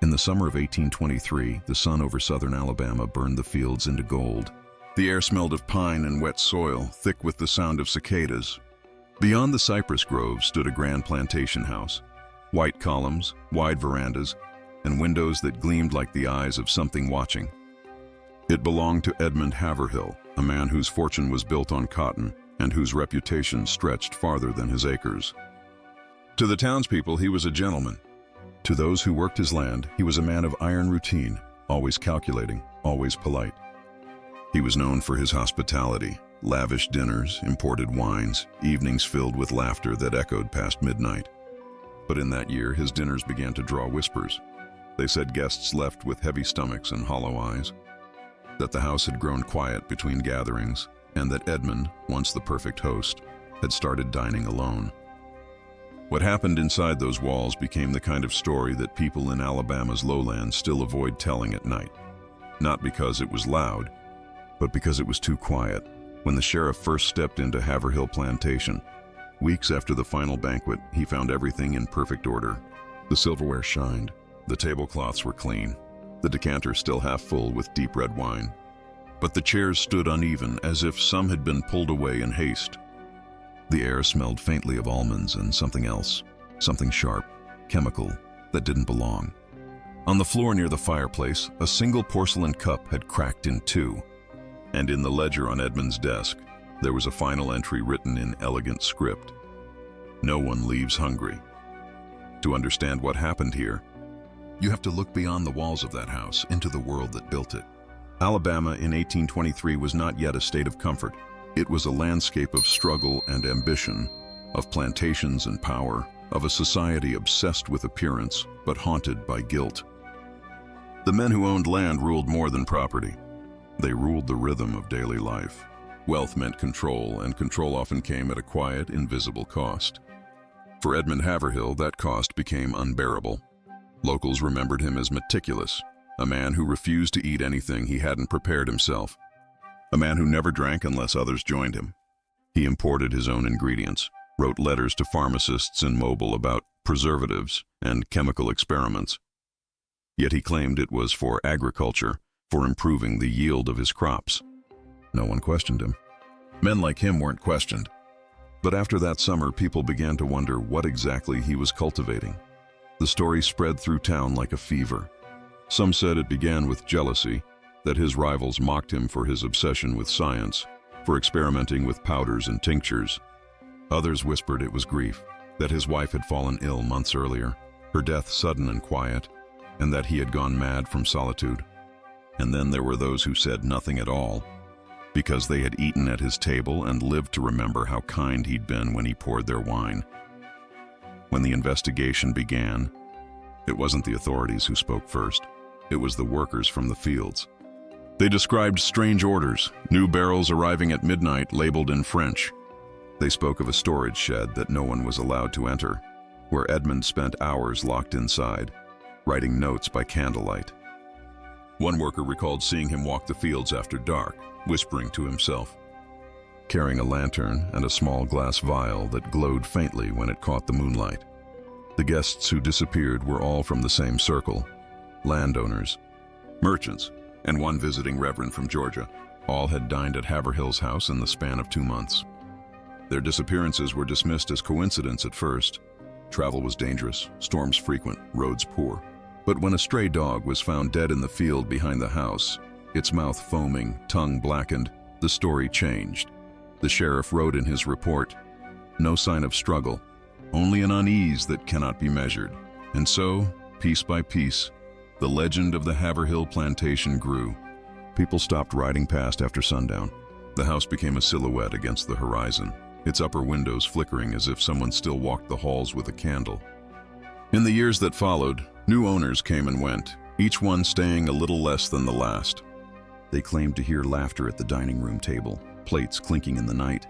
In the summer of 1823, the sun over southern Alabama burned the fields into gold. The air smelled of pine and wet soil, thick with the sound of cicadas. Beyond the cypress grove stood a grand plantation house. White columns, wide verandas, and windows that gleamed like the eyes of something watching. It belonged to Edmund Haverhill, a man whose fortune was built on cotton and whose reputation stretched farther than his acres. To the townspeople, he was a gentleman. To those who worked his land, he was a man of iron routine, always calculating, always polite. He was known for his hospitality, lavish dinners, imported wines, evenings filled with laughter that echoed past midnight. But in that year, his dinners began to draw whispers. They said guests left with heavy stomachs and hollow eyes, that the house had grown quiet between gatherings, and that Edmund, once the perfect host, had started dining alone. What happened inside those walls became the kind of story that people in Alabama's lowlands still avoid telling at night. Not because it was loud, but because it was too quiet. When the sheriff first stepped into Haverhill Plantation, weeks after the final banquet, he found everything in perfect order. The silverware shined, the tablecloths were clean, the decanter still half full with deep red wine. But the chairs stood uneven, as if some had been pulled away in haste. The air smelled faintly of almonds and something else, something sharp, chemical, that didn't belong. On the floor near the fireplace, a single porcelain cup had cracked in two, and in the ledger on Edmund's desk, there was a final entry written in elegant script. No one leaves hungry. To understand what happened here, you have to look beyond the walls of that house into the world that built it. Alabama in 1823 was not yet a state of comfort. It was a landscape of struggle and ambition, of plantations and power, of a society obsessed with appearance but haunted by guilt. The men who owned land ruled more than property. They ruled the rhythm of daily life. Wealth meant control, and control often came at a quiet, invisible cost. For Edmund Haverhill, that cost became unbearable. Locals remembered him as meticulous, a man who refused to eat anything he hadn't prepared himself, a man who never drank unless others joined him. He imported his own ingredients, wrote letters to pharmacists in Mobile about preservatives and chemical experiments. Yet he claimed it was for agriculture, for improving the yield of his crops. No one questioned him. Men like him weren't questioned. But after that summer, people began to wonder what exactly he was cultivating. The story spread through town like a fever. Some said it began with jealousy, that his rivals mocked him for his obsession with science, for experimenting with powders and tinctures. Others whispered it was grief, that his wife had fallen ill months earlier, her death sudden and quiet, and that he had gone mad from solitude. And then there were those who said nothing at all, because they had eaten at his table and lived to remember how kind he'd been when he poured their wine. When the investigation began, it wasn't the authorities who spoke first. It was the workers from the fields. They described strange orders, new barrels arriving at midnight labeled in French. They spoke of a storage shed that no one was allowed to enter, where Edmund spent hours locked inside, writing notes by candlelight. One worker recalled seeing him walk the fields after dark, whispering to himself, carrying a lantern and a small glass vial that glowed faintly when it caught the moonlight. The guests who disappeared were all from the same circle: landowners, merchants, and one visiting reverend from Georgia. All had dined at Haverhill's house in the span of 2 months. Their disappearances were dismissed as coincidence at first. Travel was dangerous, storms frequent, roads poor. But when a stray dog was found dead in the field behind the house, its mouth foaming, tongue blackened, the story changed. The sheriff wrote in his report, "No sign of struggle, only an unease that cannot be measured." And so, piece by piece, the legend of the Haverhill plantation grew. People stopped riding past after sundown. The house became a silhouette against the horizon, its upper windows flickering as if someone still walked the halls with a candle. In the years that followed, new owners came and went, each one staying a little less than the last. They claimed to hear laughter at the dining room table, plates clinking in the night,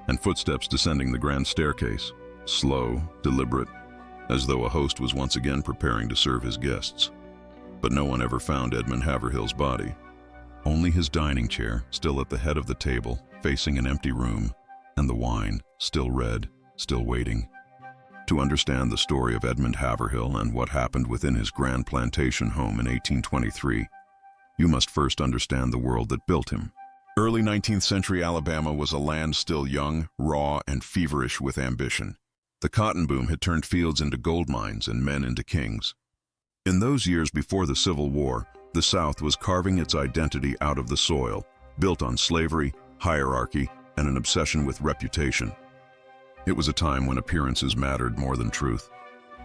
and footsteps descending the grand staircase, slow, deliberate, as though a host was once again preparing to serve his guests. But no one ever found Edmund Haverhill's body. Only his dining chair, still at the head of the table, facing an empty room, and the wine, still red, still waiting. To understand the story of Edmund Haverhill and what happened within his grand plantation home in 1823, you must first understand the world that built him. Early 19th century Alabama was a land still young, raw, and feverish with ambition. The cotton boom had turned fields into gold mines and men into kings. In those years before the Civil War, the South was carving its identity out of the soil, built on slavery, hierarchy, and an obsession with reputation. It was a time when appearances mattered more than truth,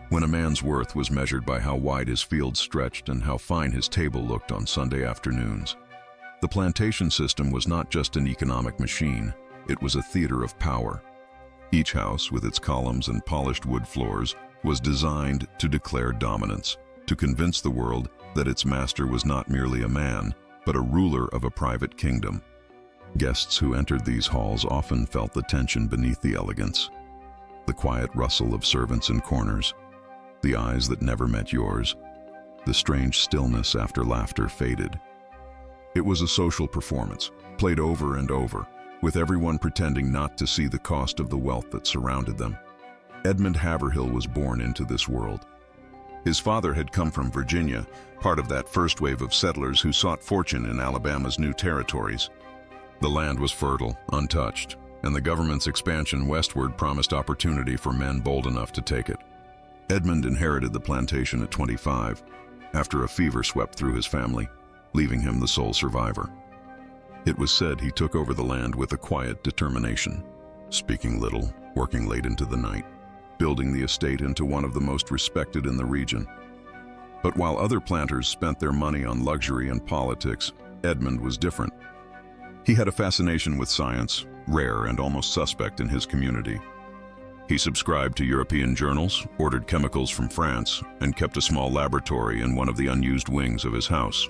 when a man's worth was measured by how wide his fields stretched and how fine his table looked on Sunday afternoons. The plantation system was not just an economic machine, it was a theater of power. Each house, with its columns and polished wood floors, was designed to declare dominance, to convince the world that its master was not merely a man, but a ruler of a private kingdom. Guests who entered these halls often felt the tension beneath the elegance, the quiet rustle of servants in corners, the eyes that never met yours, the strange stillness after laughter faded. It was a social performance, played over and over, with everyone pretending not to see the cost of the wealth that surrounded them. Edmund Haverhill was born into this world. His father had come from Virginia, part of that first wave of settlers who sought fortune in Alabama's new territories. The land was fertile, untouched, and the government's expansion westward promised opportunity for men bold enough to take it. Edmund inherited the plantation at 25, after a fever swept through his family, leaving him the sole survivor. It was said he took over the land with a quiet determination, speaking little, working late into the night, building the estate into one of the most respected in the region. But while other planters spent their money on luxury and politics, Edmund was different. He had a fascination with science, rare and almost suspect in his community. He subscribed to European journals, ordered chemicals from France, and kept a small laboratory in one of the unused wings of his house.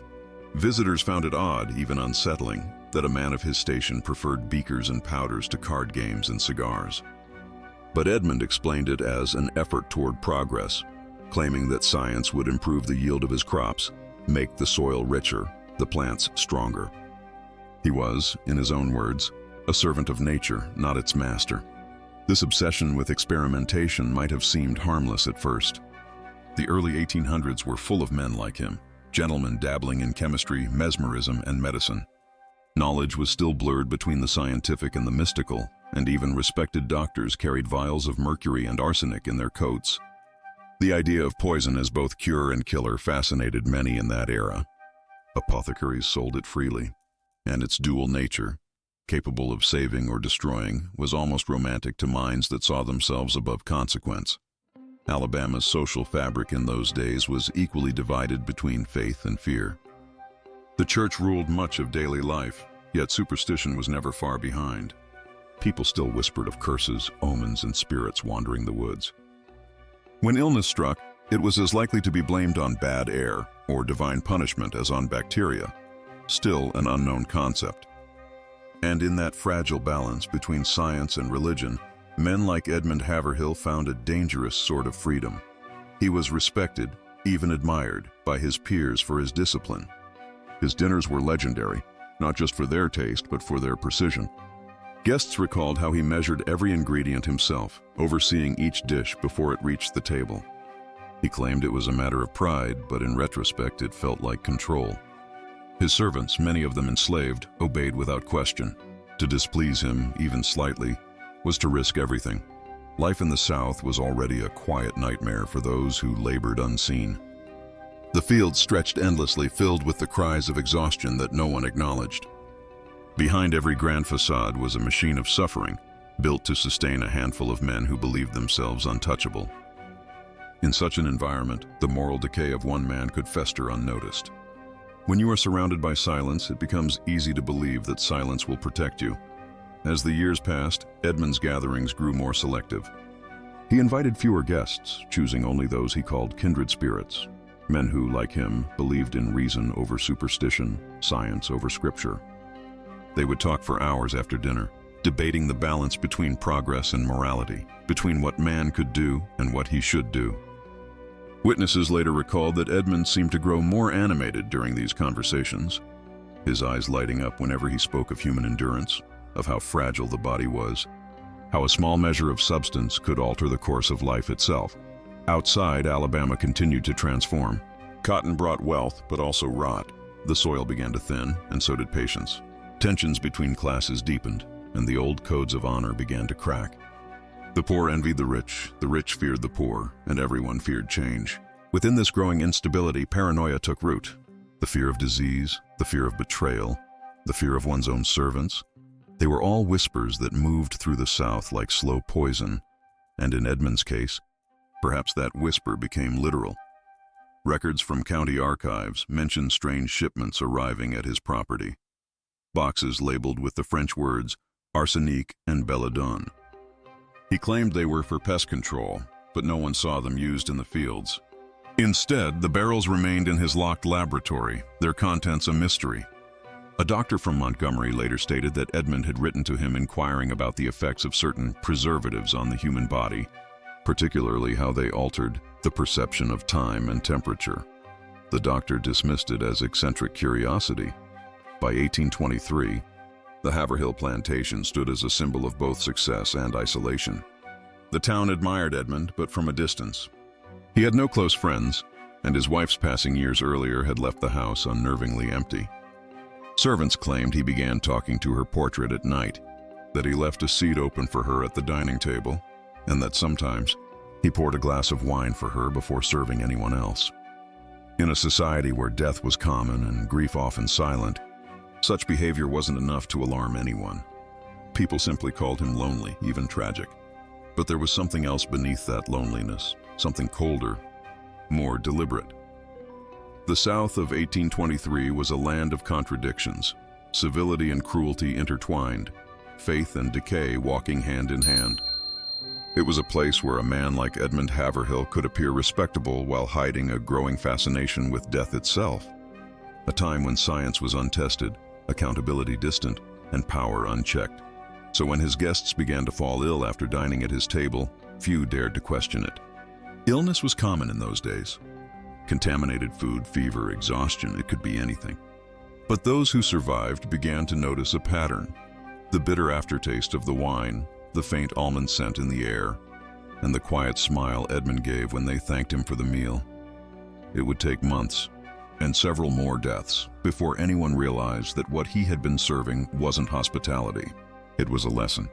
Visitors found it odd, even unsettling, that a man of his station preferred beakers and powders to card games and cigars. But Edmund explained it as an effort toward progress, claiming that science would improve the yield of his crops, make the soil richer, the plants stronger. He was, in his own words, a servant of nature, not its master. This obsession with experimentation might have seemed harmless at first. The early 1800s were full of men like him, gentlemen dabbling in chemistry, mesmerism, and medicine. Knowledge was still blurred between the scientific and the mystical, and even respected doctors carried vials of mercury and arsenic in their coats. The idea of poison as both cure and killer fascinated many in that era. Apothecaries sold it freely, and its dual nature, capable of saving or destroying, was almost romantic to minds that saw themselves above consequence. Alabama's social fabric in those days was equally divided between faith and fear. The church ruled much of daily life, yet superstition was never far behind. People still whispered of curses, omens, and spirits wandering the woods. When illness struck, it was as likely to be blamed on bad air or divine punishment as on bacteria, still an unknown concept. And in that fragile balance between science and religion, men like Edmund Haverhill found a dangerous sort of freedom. He was respected, even admired, by his peers for his discipline. His dinners were legendary, not just for their taste, but for their precision. Guests recalled how he measured every ingredient himself, overseeing each dish before it reached the table. He claimed it was a matter of pride, but in retrospect it felt like control. His servants, many of them enslaved, obeyed without question. To displease him, even slightly, was to risk everything. Life in the South was already a quiet nightmare for those who labored unseen. The fields stretched endlessly, filled with the cries of exhaustion that no one acknowledged. Behind every grand facade was a machine of suffering, built to sustain a handful of men who believed themselves untouchable. In such an environment, the moral decay of one man could fester unnoticed. When you are surrounded by silence, it becomes easy to believe that silence will protect you. As the years passed, Edmund's gatherings grew more selective. He invited fewer guests, choosing only those he called kindred spirits, men who, like him, believed in reason over superstition, science over scripture. They would talk for hours after dinner, debating the balance between progress and morality, between what man could do and what he should do. Witnesses later recalled that Edmund seemed to grow more animated during these conversations, his eyes lighting up whenever he spoke of human endurance, of how fragile the body was, how a small measure of substance could alter the course of life itself. Outside, Alabama continued to transform. Cotton brought wealth, but also rot. The soil began to thin, and so did patience. Tensions between classes deepened, and the old codes of honor began to crack. The poor envied the rich feared the poor, and everyone feared change. Within this growing instability, paranoia took root. The fear of disease, the fear of betrayal, the fear of one's own servants. They were all whispers that moved through the South like slow poison, and in Edmund's case, perhaps that whisper became literal. Records from county archives mention strange shipments arriving at his property. Boxes labeled with the French words arsenic and belladone. He claimed they were for pest control, but no one saw them used in the fields. Instead, the barrels remained in his locked laboratory, their contents a mystery. A doctor from Montgomery later stated that Edmund had written to him inquiring about the effects of certain preservatives on the human body, particularly how they altered the perception of time and temperature. The doctor dismissed it as eccentric curiosity. By 1823, the Haverhill plantation stood as a symbol of both success and isolation. The town admired Edmund, but from a distance. He had no close friends, and his wife's passing years earlier had left the house unnervingly empty. Servants claimed he began talking to her portrait at night, that he left a seat open for her at the dining table, and that sometimes he poured a glass of wine for her before serving anyone else. In a society where death was common and grief often silent, such behavior wasn't enough to alarm anyone. People simply called him lonely, even tragic. But there was something else beneath that loneliness, something colder, more deliberate. The South of 1823 was a land of contradictions, civility and cruelty intertwined, faith and decay walking hand in hand. It was a place where a man like Edmund Haverhill could appear respectable while hiding a growing fascination with death itself. A time when science was untested, accountability distant, and power unchecked. So when his guests began to fall ill after dining at his table, few dared to question it. Illness was common in those days. Contaminated food, fever, exhaustion, it could be anything. But those who survived began to notice a pattern. The bitter aftertaste of the wine, the faint almond scent in the air, and the quiet smile Edmund gave when they thanked him for the meal. It would take months, and several more deaths, before anyone realized that what he had been serving wasn't hospitality. It was a lesson,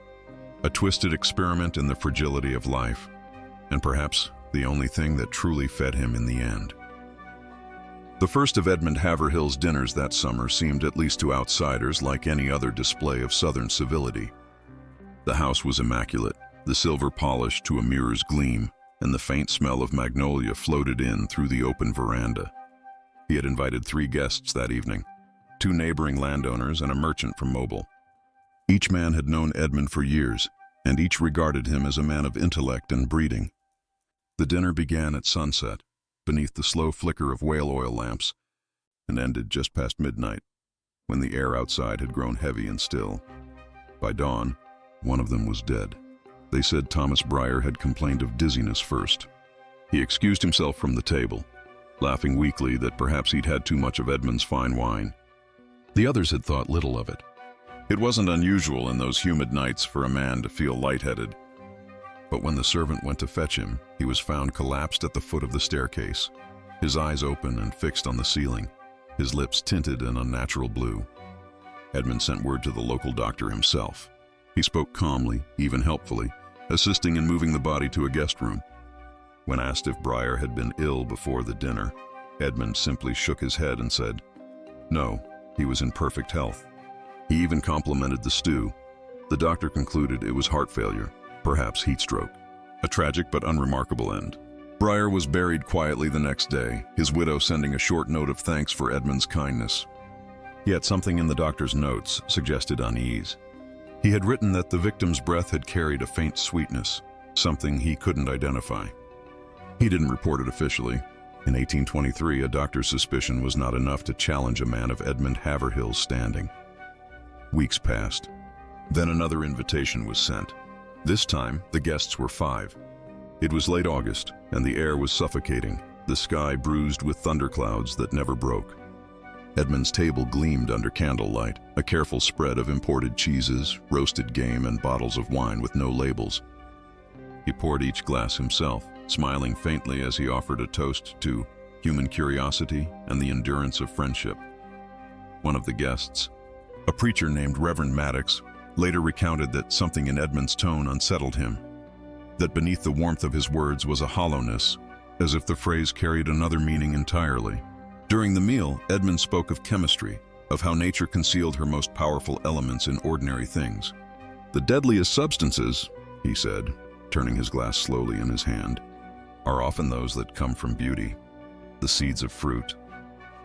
a twisted experiment in the fragility of life, and perhaps the only thing that truly fed him in the end. The first of Edmund Haverhill's dinners that summer seemed, at least to outsiders, like any other display of Southern civility. The house was immaculate, the silver polished to a mirror's gleam, and the faint smell of magnolia floated in through the open veranda. He had invited 3 guests that evening, 2 neighboring landowners and a merchant from Mobile. Each man had known Edmund for years, and each regarded him as a man of intellect and breeding. The dinner began at sunset, beneath the slow flicker of whale oil lamps, and ended just past midnight, when the air outside had grown heavy and still. By dawn, one of them was dead. They said Thomas Breyer had complained of dizziness first. He excused himself from the table, laughing weakly that perhaps he'd had too much of Edmund's fine wine. The others had thought little of it. It wasn't unusual in those humid nights for a man to feel lightheaded. But when the servant went to fetch him, he was found collapsed at the foot of the staircase, his eyes open and fixed on the ceiling, his lips tinted an unnatural blue. Edmund sent word to the local doctor himself. He spoke calmly, even helpfully, assisting in moving the body to a guest room. When asked if Breyer had been ill before the dinner, Edmund simply shook his head and said, "No, he was in perfect health." He even complimented the stew. The doctor concluded it was heart failure, perhaps heat stroke. A tragic but unremarkable end. Breyer was buried quietly the next day, his widow sending a short note of thanks for Edmund's kindness. Yet something in the doctor's notes suggested unease. He had written that the victim's breath had carried a faint sweetness, something he couldn't identify. He didn't report it officially. In 1823, a doctor's suspicion was not enough to challenge a man of Edmund Haverhill's standing. Weeks passed. Then another invitation was sent. This time, the guests were 5. It was late August, and the air was suffocating, the sky bruised with thunderclouds that never broke. Edmund's table gleamed under candlelight, a careful spread of imported cheeses, roasted game, and bottles of wine with no labels. He poured each glass himself, smiling faintly as he offered a toast to human curiosity and the endurance of friendship. One of the guests, a preacher named Reverend Maddox, later recounted that something in Edmund's tone unsettled him, that beneath the warmth of his words was a hollowness, as if the phrase carried another meaning entirely. During the meal, Edmund spoke of chemistry, of how nature concealed her most powerful elements in ordinary things. "The deadliest substances," he said, turning his glass slowly in his hand, "are often those that come from beauty. The seeds of fruit,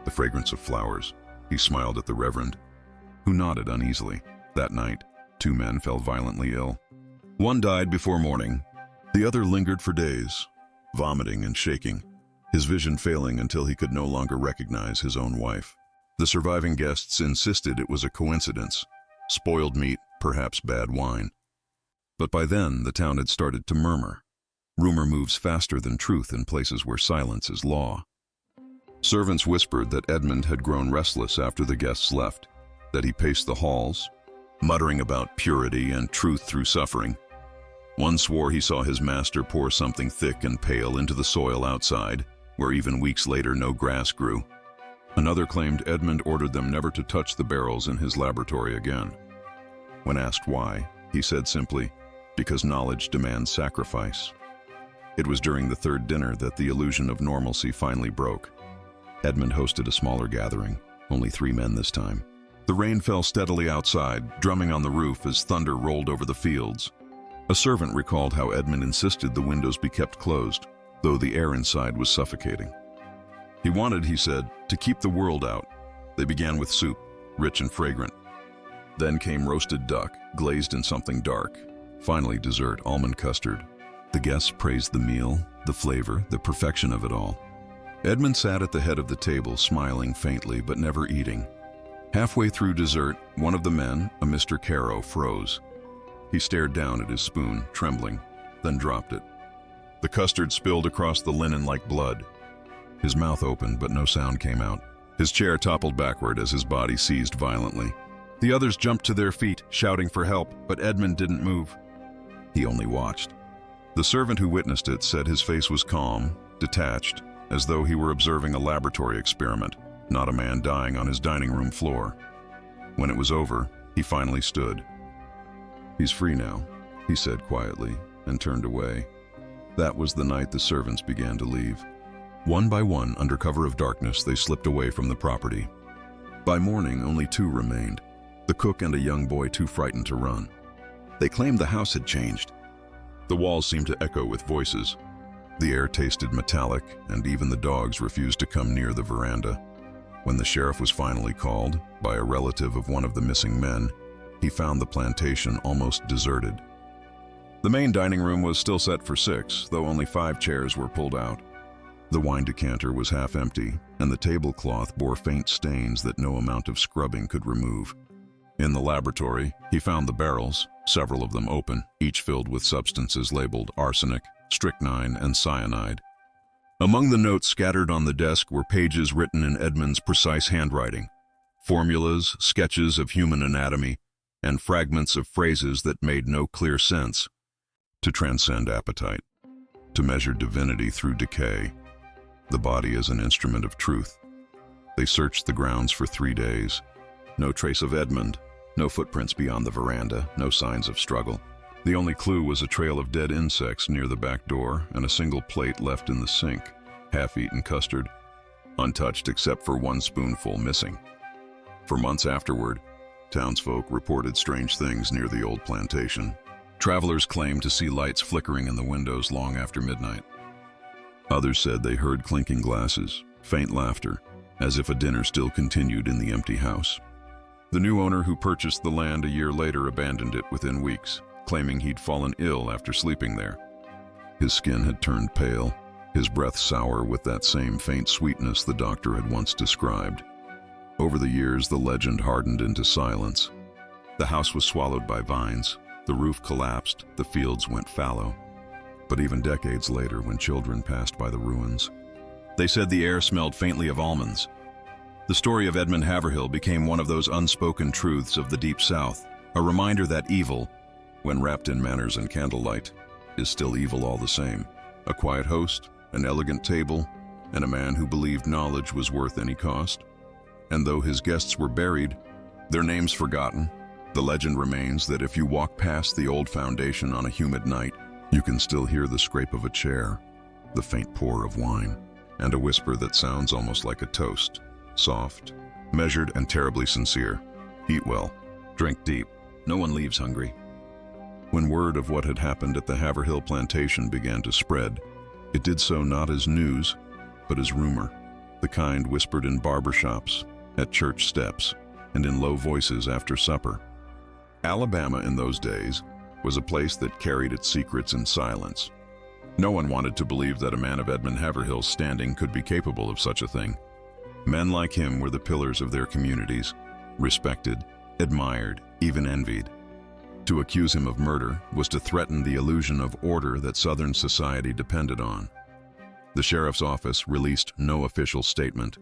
the fragrance of flowers." He smiled at the Reverend, who nodded uneasily. That night, 2 men fell violently ill. One died before morning. The other lingered for days, vomiting and shaking, his vision failing until he could no longer recognize his own wife. The surviving guests insisted it was a coincidence, spoiled meat, perhaps bad wine. But by then, the town had started to murmur. Rumor moves faster than truth in places where silence is law. Servants whispered that Edmund had grown restless after the guests left, that he paced the halls, muttering about purity and truth through suffering. One swore he saw his master pour something thick and pale into the soil outside, where even weeks later no grass grew. Another claimed Edmund ordered them never to touch the barrels in his laboratory again. When asked why, he said simply, "Because knowledge demands sacrifice." It was during the third dinner that the illusion of normalcy finally broke. Edmund hosted a smaller gathering, only 3 men this time. The rain fell steadily outside, drumming on the roof as thunder rolled over the fields. A servant recalled how Edmund insisted the windows be kept closed, though the air inside was suffocating. He wanted, he said, to keep the world out. They began with soup, rich and fragrant. Then came roasted duck, glazed in something dark. Finally, dessert, almond custard. The guests praised the meal, the flavor, the perfection of it all. Edmund sat at the head of the table, smiling faintly but never eating. Halfway through dessert, one of the men, a Mr. Caro, froze. He stared down at his spoon, trembling, then dropped it. The custard spilled across the linen like blood. His mouth opened, but no sound came out. His chair toppled backward as his body seized violently. The others jumped to their feet, shouting for help, but Edmund didn't move. He only watched. The servant who witnessed it said his face was calm, detached, as though he were observing a laboratory experiment, not a man dying on his dining room floor. When it was over, he finally stood. "He's free now," he said quietly, and turned away. That was the night the servants began to leave. One by one, under cover of darkness, they slipped away from the property. By morning, only 2 remained, the cook and a young boy too frightened to run. They claimed the house had changed. The walls seemed to echo with voices. The air tasted metallic, and even the dogs refused to come near the veranda. When the sheriff was finally called, by a relative of one of the missing men, he found the plantation almost deserted. The main dining room was still set for 6, though only 5 chairs were pulled out. The wine decanter was half empty, and the tablecloth bore faint stains that no amount of scrubbing could remove. In the laboratory, he found the barrels, several of them open, each filled with substances labeled arsenic, strychnine, and cyanide. Among the notes scattered on the desk were pages written in Edmund's precise handwriting, formulas, sketches of human anatomy, and fragments of phrases that made no clear sense. To transcend appetite, to measure divinity through decay, the body as an instrument of truth. They searched the grounds for 3 days. No trace of Edmund, no footprints beyond the veranda, no signs of struggle. The only clue was a trail of dead insects near the back door and a single plate left in the sink, half-eaten custard, untouched except for 1 spoonful missing. For months afterward, townsfolk reported strange things near the old plantation. Travelers claimed to see lights flickering in the windows long after midnight. Others said they heard clinking glasses, faint laughter, as if a dinner still continued in the empty house. The new owner who purchased the land a year later abandoned it within weeks, claiming he'd fallen ill after sleeping there. His skin had turned pale, his breath sour with that same faint sweetness the doctor had once described. Over the years, the legend hardened into silence. The house was swallowed by vines, the roof collapsed, the fields went fallow. But even decades later, when children passed by the ruins, they said the air smelled faintly of almonds. The story of Edmund Haverhill became one of those unspoken truths of the Deep South, a reminder that evil, when wrapped in manners and candlelight, is still evil all the same. A quiet host, an elegant table, and a man who believed knowledge was worth any cost. And though his guests were buried, their names forgotten, the legend remains that if you walk past the old foundation on a humid night, you can still hear the scrape of a chair, the faint pour of wine, and a whisper that sounds almost like a toast, soft, measured, and terribly sincere. Eat well, drink deep, no one leaves hungry. When word of what had happened at the Haverhill plantation began to spread, it did so not as news, but as rumor, the kind whispered in barbershops, at church steps, and in low voices after supper. Alabama in those days was a place that carried its secrets in silence. No one wanted to believe that a man of Edmund Haverhill's standing could be capable of such a thing. Men like him were the pillars of their communities, respected, admired, even envied. To accuse him of murder was to threaten the illusion of order that Southern society depended on. The sheriff's office released no official statement.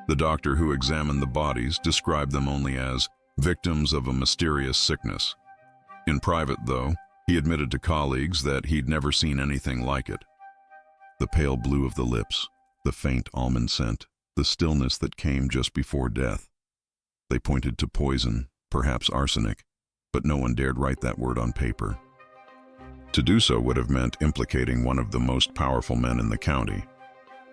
The doctor who examined the bodies described them only as victims of a mysterious sickness. In private, though, he admitted to colleagues that he'd never seen anything like it. The pale blue of the lips, the faint almond scent, the stillness that came just before death. They pointed to poison, perhaps arsenic, but no one dared write that word on paper. To do so would have meant implicating one of the most powerful men in the county.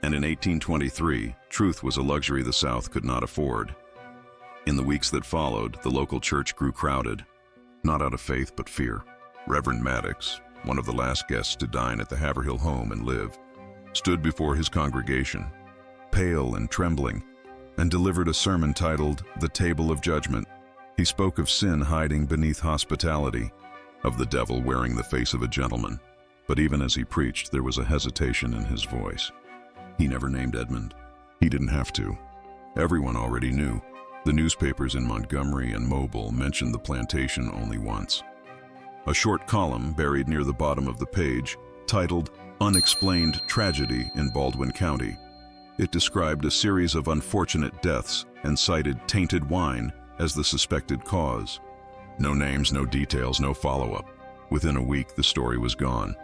And in 1823, truth was a luxury the South could not afford. In the weeks that followed, the local church grew crowded, not out of faith but fear. Reverend Maddox, one of the last guests to dine at the Haverhill home and live, stood before his congregation, pale and trembling, and delivered a sermon titled "The Table of Judgment." He spoke of sin hiding beneath hospitality, of the devil wearing the face of a gentleman. But even as he preached, there was a hesitation in his voice. He never named Edmund. He didn't have to. Everyone already knew. The newspapers in Montgomery and Mobile mentioned the plantation only once. A short column buried near the bottom of the page, titled "Unexplained Tragedy in Baldwin County." It described a series of unfortunate deaths and cited tainted wine as the suspected cause. No names, no details, no follow-up. Within a week, the story was gone.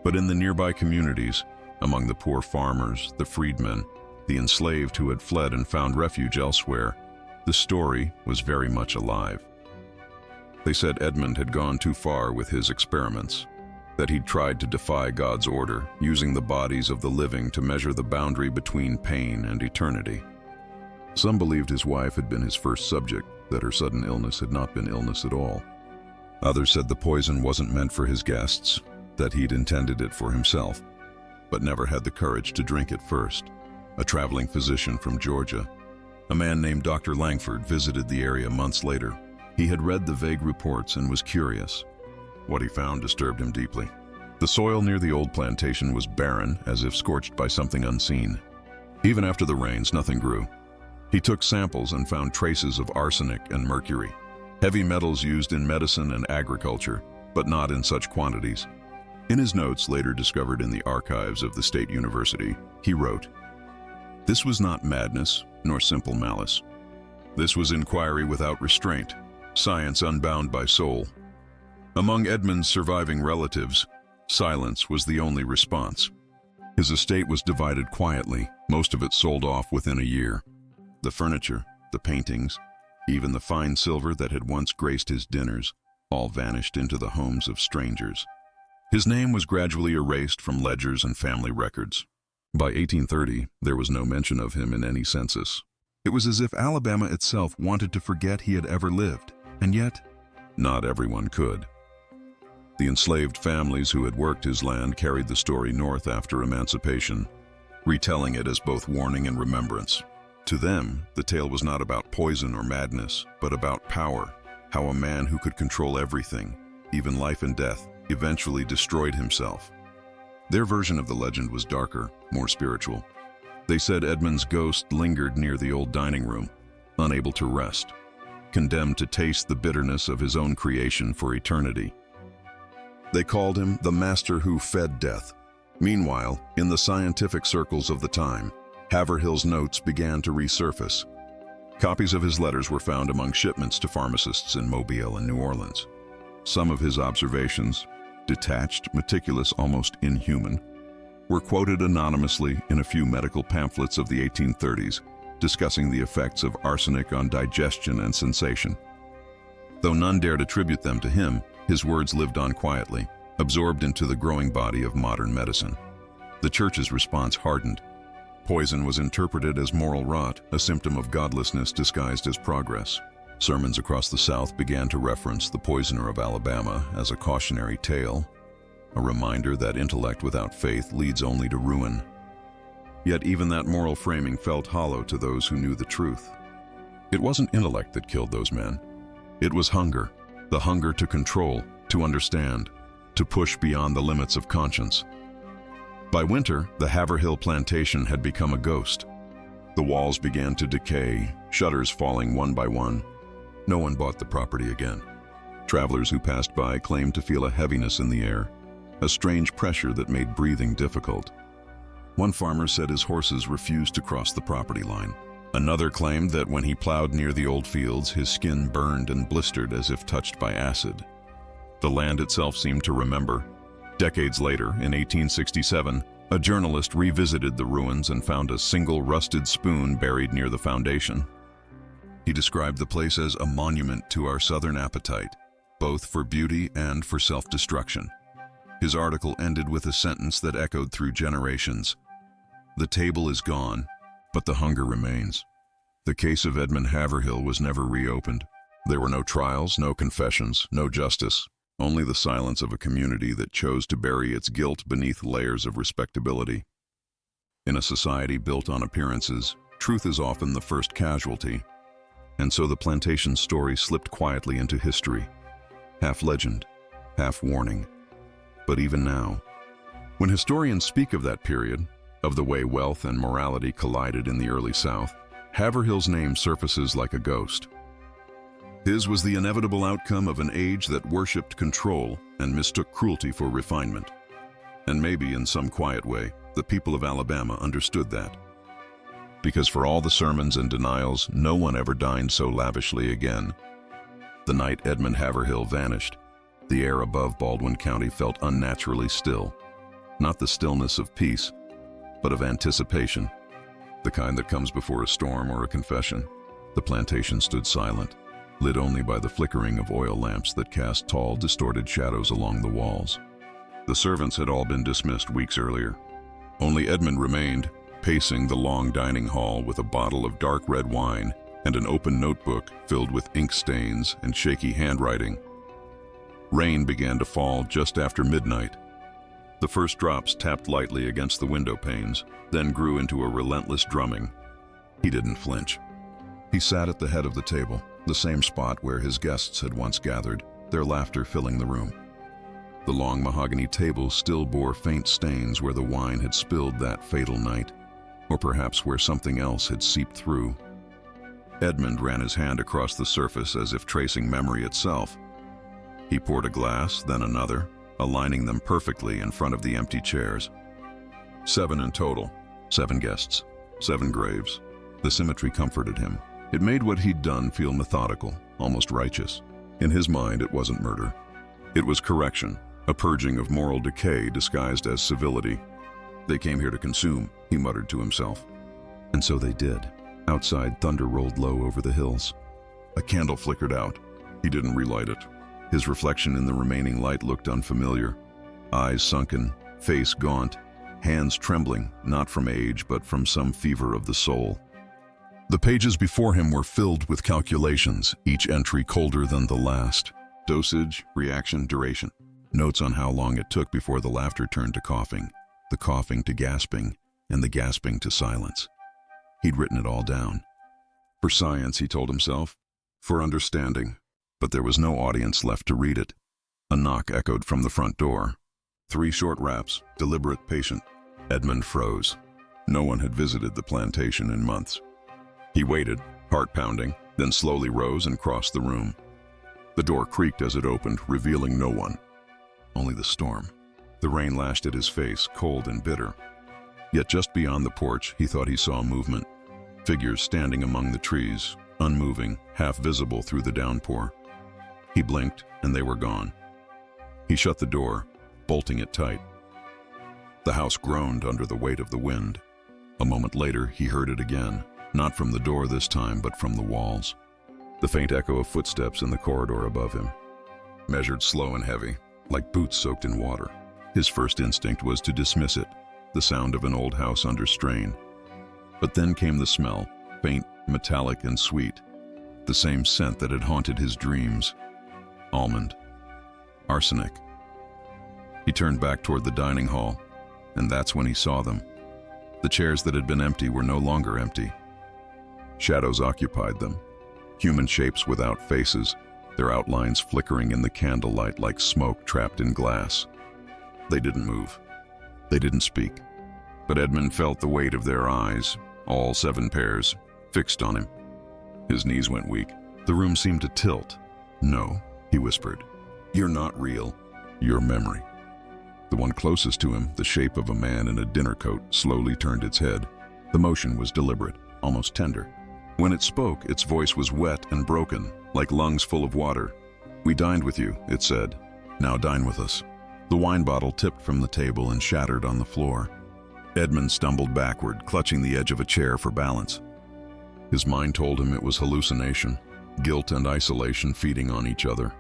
But in the nearby communities, among the poor farmers, the freedmen, the enslaved who had fled and found refuge elsewhere, the story was very much alive. They said Edmund had gone too far with his experiments, that he'd tried to defy God's order, using the bodies of the living to measure the boundary between pain and eternity. Some believed his wife had been his first subject, that her sudden illness had not been illness at all. Others said the poison wasn't meant for his guests, that he'd intended it for himself, but never had the courage to drink it first. A traveling physician from Georgia, a man named Dr. Langford, visited the area months later. He had read the vague reports and was curious. What he found disturbed him deeply. The soil near the old plantation was barren, as if scorched by something unseen. Even after the rains, nothing grew. He took samples and found traces of arsenic and mercury, heavy metals used in medicine and agriculture, but not in such quantities. In his notes, later discovered in the archives of the State University, he wrote, "This was not madness, nor simple malice. This was inquiry without restraint, science unbound by soul." Among Edmund's surviving relatives, silence was the only response. His estate was divided quietly, most of it sold off within a year. The furniture, the paintings, even the fine silver that had once graced his dinners, all vanished into the homes of strangers. His name was gradually erased from ledgers and family records. By 1830, there was no mention of him in any census. It was as if Alabama itself wanted to forget he had ever lived, and yet, not everyone could. The enslaved families who had worked his land carried the story north after emancipation, retelling it as both warning and remembrance. To them, the tale was not about poison or madness, but about power, how a man who could control everything, even life and death, eventually destroyed himself. Their version of the legend was darker, more spiritual. They said Edmund's ghost lingered near the old dining room, unable to rest, condemned to taste the bitterness of his own creation for eternity. They called him the master who fed death. Meanwhile, in the scientific circles of the time, Haverhill's notes began to resurface. Copies of his letters were found among shipments to pharmacists in Mobile and New Orleans. Some of his observations, detached, meticulous, almost inhuman, were quoted anonymously in a few medical pamphlets of the 1830s, discussing the effects of arsenic on digestion and sensation. Though none dared attribute them to him, his words lived on quietly, absorbed into the growing body of modern medicine. The Church's response hardened. Poison was interpreted as moral rot, a symptom of godlessness disguised as progress. Sermons across the South began to reference the poisoner of Alabama as a cautionary tale, a reminder that intellect without faith leads only to ruin. Yet even that moral framing felt hollow to those who knew the truth. It wasn't intellect that killed those men. It was hunger, the hunger to control, to understand, to push beyond the limits of conscience. By winter, the Haverhill plantation had become a ghost. The walls began to decay, shutters falling one by one. No one bought the property again. Travelers who passed by claimed to feel a heaviness in the air, a strange pressure that made breathing difficult. One farmer said his horses refused to cross the property line. Another claimed that when he plowed near the old fields, his skin burned and blistered as if touched by acid. The land itself seemed to remember. Decades later, in 1867, a journalist revisited the ruins and found a single rusted spoon buried near the foundation. He described the place as a monument to our southern appetite, both for beauty and for self-destruction. His article ended with a sentence that echoed through generations. The table is gone, but the hunger remains. The case of Edmund Haverhill was never reopened. There were no trials, no confessions, no justice. Only the silence of a community that chose to bury its guilt beneath layers of respectability. In a society built on appearances, truth is often the first casualty. And so the plantation story slipped quietly into history, half legend, half warning. But even now, when historians speak of that period, of the way wealth and morality collided in the early South, Haverhill's name surfaces like a ghost. His was the inevitable outcome of an age that worshipped control and mistook cruelty for refinement. And maybe in some quiet way, the people of Alabama understood that. Because for all the sermons and denials, no one ever dined so lavishly again. The night Edmund Haverhill vanished, the air above Baldwin County felt unnaturally still. Not the stillness of peace, but of anticipation, the kind that comes before a storm or a confession. The plantation stood silent, lit only by the flickering of oil lamps that cast tall, distorted shadows along the walls. The servants had all been dismissed weeks earlier. Only Edmund remained, pacing the long dining hall with a bottle of dark red wine and an open notebook filled with ink stains and shaky handwriting. Rain began to fall just after midnight. The first drops tapped lightly against the window panes, then grew into a relentless drumming. He didn't flinch. He sat at the head of the table, the same spot where his guests had once gathered, their laughter filling the room. The long mahogany table still bore faint stains where the wine had spilled that fatal night, or perhaps where something else had seeped through. Edmund ran his hand across the surface as if tracing memory itself. He poured a glass, then another, aligning them perfectly in front of the empty chairs. 7 in total, 7 guests, 7 graves. The symmetry comforted him. It made what he'd done feel methodical, almost righteous. In his mind, it wasn't murder. It was correction, a purging of moral decay disguised as civility. They came here to consume, he muttered to himself. And so they did. Outside, thunder rolled low over the hills. A candle flickered out. He didn't relight it. His reflection in the remaining light looked unfamiliar. Eyes sunken, face gaunt, hands trembling, not from age, but from some fever of the soul. The pages before him were filled with calculations, each entry colder than the last. Dosage, reaction, duration. Notes on how long it took before the laughter turned to coughing, the coughing to gasping, and the gasping to silence. He'd written it all down. For science, he told himself. For understanding. But there was no audience left to read it. A knock echoed from the front door. 3 short raps, deliberate, patient. Edmund froze. No one had visited the plantation in months. He waited, heart pounding, then slowly rose and crossed the room. The door creaked as it opened, revealing no one. Only the storm. The rain lashed at his face, cold and bitter. Yet just beyond the porch, he thought he saw movement. Figures standing among the trees, unmoving, half visible through the downpour. He blinked, and they were gone. He shut the door, bolting it tight. The house groaned under the weight of the wind. A moment later, he heard it again, not from the door this time, but from the walls. The faint echo of footsteps in the corridor above him, measured slow and heavy, like boots soaked in water. His first instinct was to dismiss it, the sound of an old house under strain. But then came the smell, faint, metallic, and sweet, the same scent that had haunted his dreams. Almond. Arsenic. He turned back toward the dining hall, and that's when he saw them. The chairs that had been empty were no longer empty. Shadows occupied them, human shapes without faces, their outlines flickering in the candlelight like smoke trapped in glass. They didn't move. They didn't speak. But Edmund felt the weight of their eyes, all 7 pairs, fixed on him. His knees went weak. The room seemed to tilt. "No," he whispered. "You're not real. You're memory." The one closest to him, the shape of a man in a dinner coat, slowly turned its head. The motion was deliberate, almost tender. When it spoke, its voice was wet and broken, like lungs full of water. "We dined with you," it said. "Now dine with us." The wine bottle tipped from the table and shattered on the floor. Edmund stumbled backward, clutching the edge of a chair for balance. His mind told him it was hallucination, guilt and isolation feeding on each other.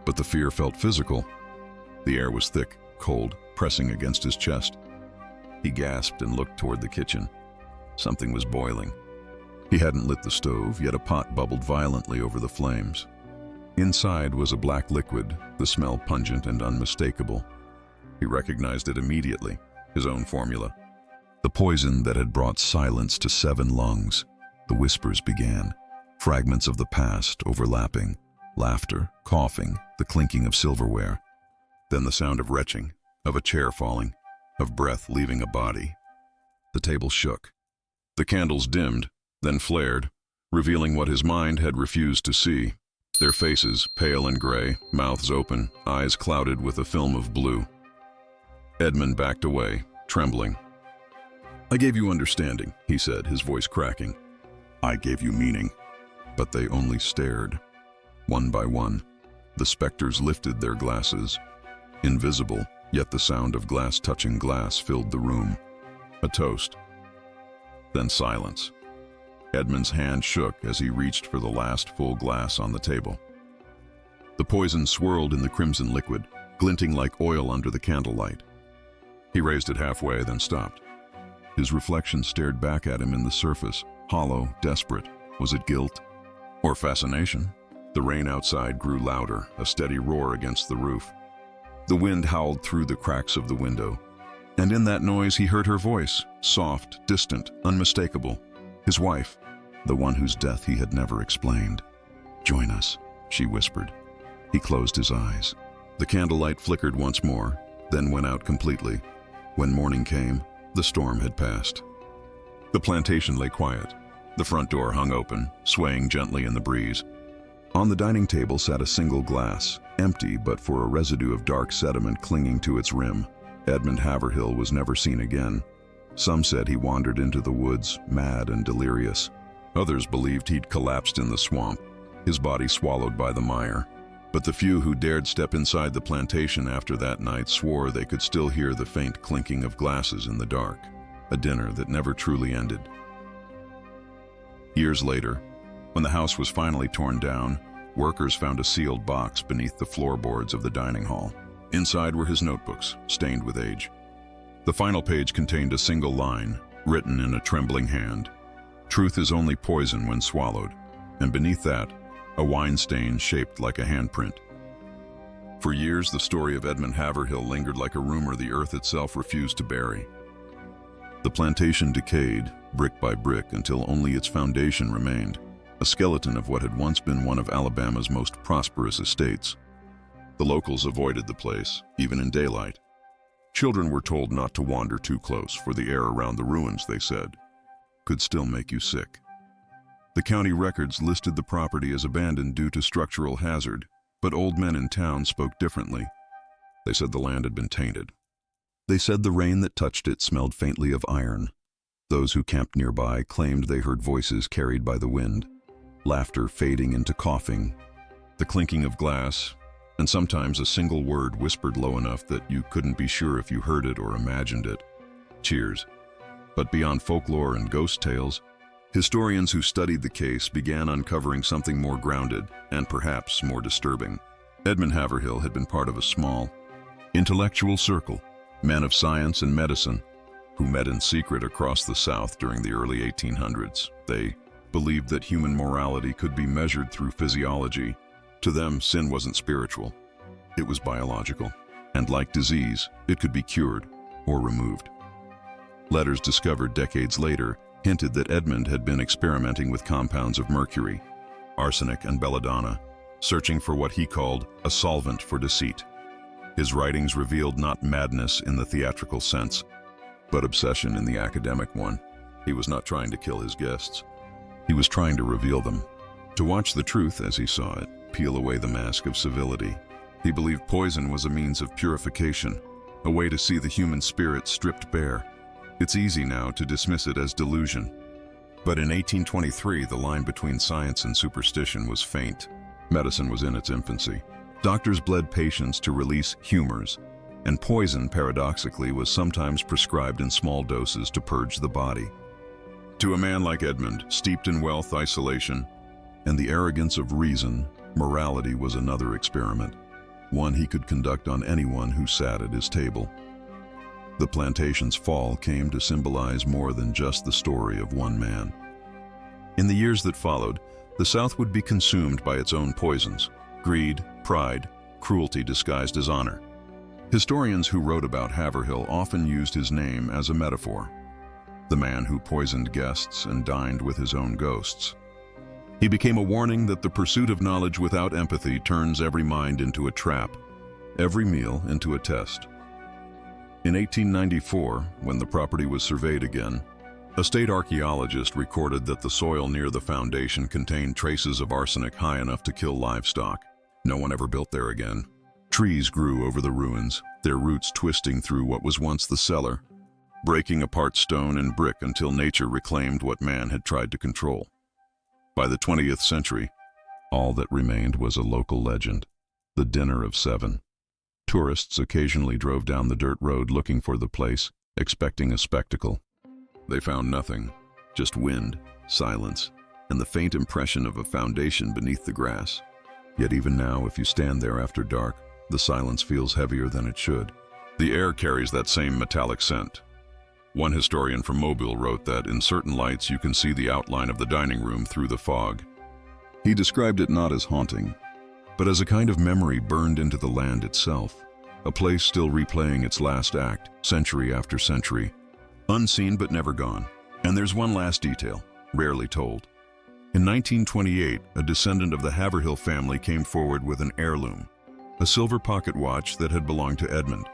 But the fear felt physical. The air was thick, cold, pressing against his chest. He gasped and looked toward the kitchen. Something was boiling. He hadn't lit the stove, yet a pot bubbled violently over the flames. Inside was a black liquid, the smell pungent and unmistakable. He recognized it immediately, his own formula. The poison that had brought silence to 7 lungs. The whispers began, fragments of the past overlapping, laughter, coughing, the clinking of silverware. Then the sound of retching, of a chair falling, of breath leaving a body. The table shook. The candles dimmed, then flared, revealing what his mind had refused to see. Their faces, pale and gray, mouths open, eyes clouded with a film of blue. Edmund backed away, trembling. "I gave you understanding," he said, his voice cracking. "I gave you meaning." But they only stared. One by one, the specters lifted their glasses. Invisible, yet the sound of glass touching glass filled the room. A toast. Then silence. Edmund's hand shook as he reached for the last full glass on the table. The poison swirled in the crimson liquid, glinting like oil under the candlelight. He raised it halfway, then stopped. His reflection stared back at him in the surface, hollow, desperate. Was it guilt? Or fascination? The rain outside grew louder, a steady roar against the roof. The wind howled through the cracks of the window. And in that noise he heard her voice, soft, distant, unmistakable. His wife, the one whose death he had never explained. "Join us," she whispered. He closed his eyes. The candlelight flickered once more, then went out completely. When morning came, the storm had passed. The plantation lay quiet. The front door hung open, swaying gently in the breeze. On the dining table sat a single glass, empty but for a residue of dark sediment clinging to its rim. Edmund Haverhill was never seen again. Some said he wandered into the woods, mad and delirious. Others believed he'd collapsed in the swamp, his body swallowed by the mire. But the few who dared step inside the plantation after that night swore they could still hear the faint clinking of glasses in the dark, a dinner that never truly ended. Years later, when the house was finally torn down, workers found a sealed box beneath the floorboards of the dining hall. Inside were his notebooks, stained with age. The final page contained a single line, written in a trembling hand. "Truth is only poison when swallowed," and beneath that, a wine stain shaped like a handprint. For years, the story of Edmund Haverhill lingered like a rumor the earth itself refused to bury. The plantation decayed, brick by brick, until only its foundation remained, a skeleton of what had once been one of Alabama's most prosperous estates. The locals avoided the place, even in daylight. Children were told not to wander too close, for the air around the ruins, they said, could still make you sick. The county records listed the property as abandoned due to structural hazard, but old men in town spoke differently. They said the land had been tainted. They said the rain that touched it smelled faintly of iron. Those who camped nearby claimed they heard voices carried by the wind. laughter fading into coughing, the clinking of glass, and sometimes a single word whispered low enough that you couldn't be sure if you heard it or imagined it. Cheers. But beyond folklore and ghost tales, historians who studied the case began uncovering something more grounded and perhaps more disturbing. Edmund Haverhill had been part of a small, intellectual circle, men of science and medicine, who met in secret across the South during the early 1800s. They believed that human morality could be measured through physiology. To them, sin wasn't spiritual. It was biological. And like disease, it could be cured or removed. Letters discovered decades later hinted that Edmund had been experimenting with compounds of mercury, arsenic, and belladonna, searching for what he called a solvent for deceit. His writings revealed not madness in the theatrical sense, but obsession in the academic one. He was not trying to kill his guests. He was trying to reveal them, to watch the truth as he saw it, peel away the mask of civility. He believed poison was a means of purification, a way to see the human spirit stripped bare. It's easy now to dismiss it as delusion. But in 1823, the line between science and superstition was faint. Medicine was in its infancy. Doctors bled patients to release humors, and poison, paradoxically, was sometimes prescribed in small doses to purge the body. To a man like Edmund, steeped in wealth, isolation, and the arrogance of reason, morality was another experiment, one he could conduct on anyone who sat at his table. The plantation's fall came to symbolize more than just the story of one man. In the years that followed, the South would be consumed by its own poisons: greed, pride, cruelty disguised as honor. Historians who wrote about Haverhill often used his name as a metaphor: the man who poisoned guests and dined with his own ghosts. He became a warning that the pursuit of knowledge without empathy turns every mind into a trap, every meal into a test. In 1894, when the property was surveyed again, a state archaeologist recorded that the soil near the foundation contained traces of arsenic high enough to kill livestock. No one ever built there again. Trees grew over the ruins, their roots twisting through what was once the cellar, breaking apart stone and brick until nature reclaimed what man had tried to control. By the 20th century, all that remained was a local legend: the Dinner of Seven. Tourists occasionally drove down the dirt road looking for the place, expecting a spectacle. They found nothing, just wind, silence, and the faint impression of a foundation beneath the grass. Yet even now, if you stand there after dark, the silence feels heavier than it should. The air carries that same metallic scent. One historian from Mobile wrote that in certain lights you can see the outline of the dining room through the fog. He described it not as haunting, but as a kind of memory burned into the land itself, a place still replaying its last act, century after century, unseen but never gone. And there's one last detail, rarely told. In 1928, a descendant of the Haverhill family came forward with an heirloom, a silver pocket watch that had belonged to Edmund.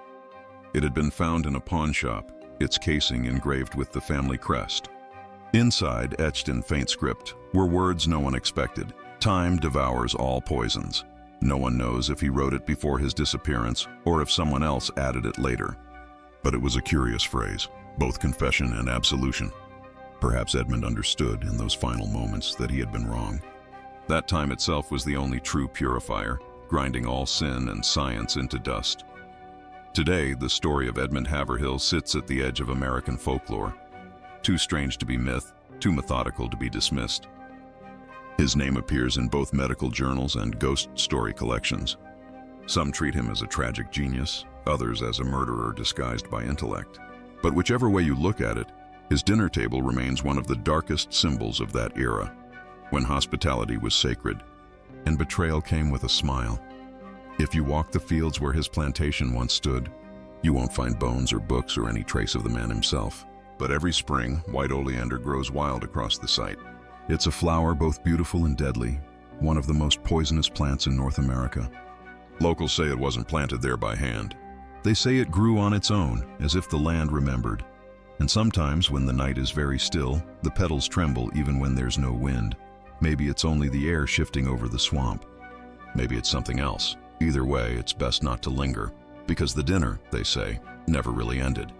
It had been found in a pawn shop, its casing engraved with the family crest. Inside, etched in faint script, were words no one expected: "Time devours all poisons." No one knows if he wrote it before his disappearance or if someone else added it later. But it was a curious phrase, both confession and absolution. Perhaps Edmund understood in those final moments that he had been wrong. That time itself was the only true purifier, grinding all sin and science into dust. Today, the story of Edmund Haverhill sits at the edge of American folklore, too strange to be myth, too methodical to be dismissed. His name appears in both medical journals and ghost story collections. Some treat him as a tragic genius, others as a murderer disguised by intellect. But whichever way you look at it, his dinner table remains one of the darkest symbols of that era, when hospitality was sacred and betrayal came with a smile. If you walk the fields where his plantation once stood, you won't find bones or books or any trace of the man himself. But every spring, white oleander grows wild across the site. It's a flower both beautiful and deadly, one of the most poisonous plants in North America. Locals say it wasn't planted there by hand. They say it grew on its own, as if the land remembered. And sometimes, when the night is very still, the petals tremble even when there's no wind. Maybe it's only the air shifting over the swamp. Maybe it's something else. Either way, it's best not to linger, because the dinner, they say, never really ended.